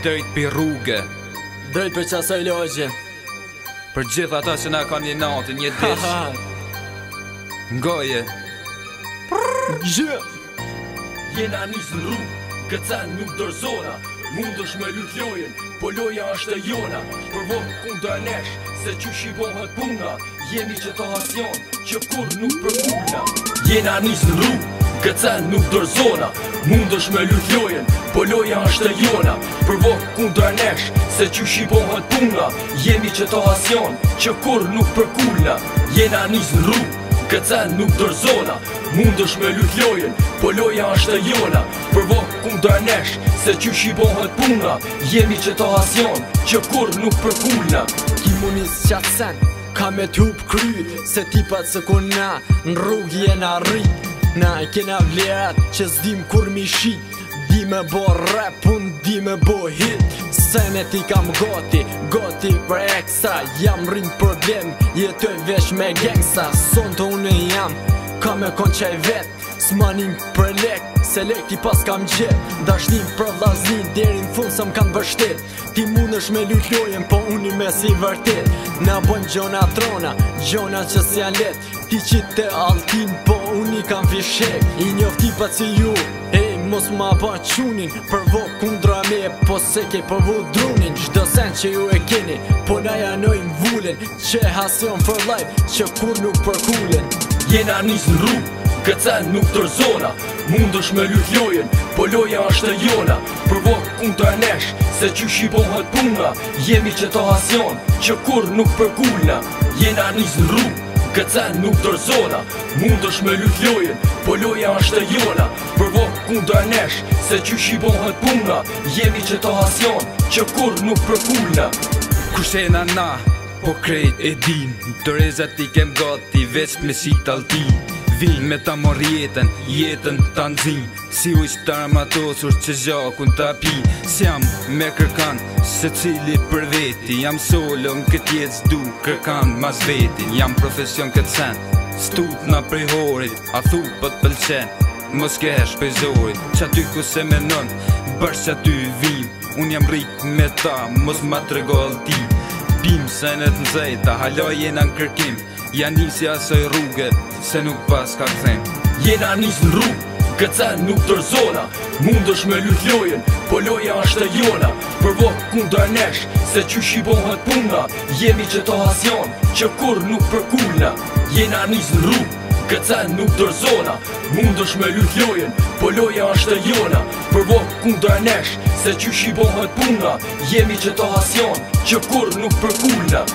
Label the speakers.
Speaker 1: Drejt për rrugë,
Speaker 2: drejt për qasaj logje,
Speaker 1: për gjithë ata që na kanë një natë, një dish Ngoje
Speaker 3: Jena nisë në rrugë, këcen nuk dërzona. Mund është me lut lojen, po loja është e jona. Përvok kundër nesh, se që shibohet puna. Jemi qëtohacion, që kur nuk përkullna. Jena nisë në rrugë, këcen nuk dërzona. Mund është me lut lojen, po loja është e jona. Përvok kundër nesh, se që shibohet puna. Jemi qëtohacion, që kur nuk përkullna. Jena nisë në rrugë, këcen nuk dërzona. Mund është me lut lojen, po loja është e jona. Përvok kundër nesh, se që shibohet puna. Jemi qëtohacion, që kur nuk përkullna.
Speaker 2: Ki munis qatë sen, ka me t'hup kry. Se tipat se ku na, në rrugë jena rrit. Na i kena vlerat, që s'dim kur mi shit. Di me bo rap, unë di me bo hit. Senet i kam goti për eksa. Jam rin problem, jetoj vesh me gengsa. Son të une jam, ka me kon qaj vet. S'manim për lek, se lek ti pas kam gjep. Dashnim për vllaznin, deri në fund sa m'kan vështet. Ti mund është me lut lojen, po unë me si vërtet. Na bojnë gjona trona, gjona që s'jan let. Ti qite altin, po unë i kam fishek. I njoft tipat si ju, mos ma ba qunin. Përvok kundra me, po se ke përvu drunin. Gjdo sen që ju e keni, po na janojmë vullen. Që hasion for life, që kur nuk përkullen.
Speaker 3: Jena nisë në rrugë, këcen nuk dërzona. Mund është me lut lojen, po loja është e jona. Përvok kundër nesh, se që shibohet puna. Jemi qëtohacion, që kur nuk përkullna. Jena nisë në rrugë, këcen nuk dërzona. Mund është me lut lojen, po loja është e jona. Përvok kundër nesh, se që shibohet puna. Jemi qëtohacion, që kur nuk përkullna.
Speaker 1: Kushena na, po krejt e din. Dorezat i kem gati, veç me si talti. Vin me ta mor jetën ta nxin. Si ujqtar matosur që gjakun ta pi. S'jam me kërkan, se cili për veti. Jam solo në këtë jetë s'du kërkan mas vetin. Jam profesion këtë sen, stut na prej horit. A thu po t'pëlqen, mos kesh për zorit. Qa ty ku se menon, bërsh që ty vim. Unë jam rrit me ta, mos ma t'rego alltim. Bim senet në zejta, hala jena në kërkim. Janë nisi asoj rrugë, se nuk pas ka këthem.
Speaker 3: Jena nisë në rrugë, këcen nuk dërzona. Mund është me lut lojen, po loja është e jona. Përvok kundër nesh, se që shibohet puna. Jemi qëtohacion, që kur nuk përkullna. Jena nisë në rrugë, këcen nuk dërzona. Mund është me lut lojen, po loja është e jona. Përvok kundër nesh, se që shibohet puna. Jemi qëtohacion, që kur nuk përkullna.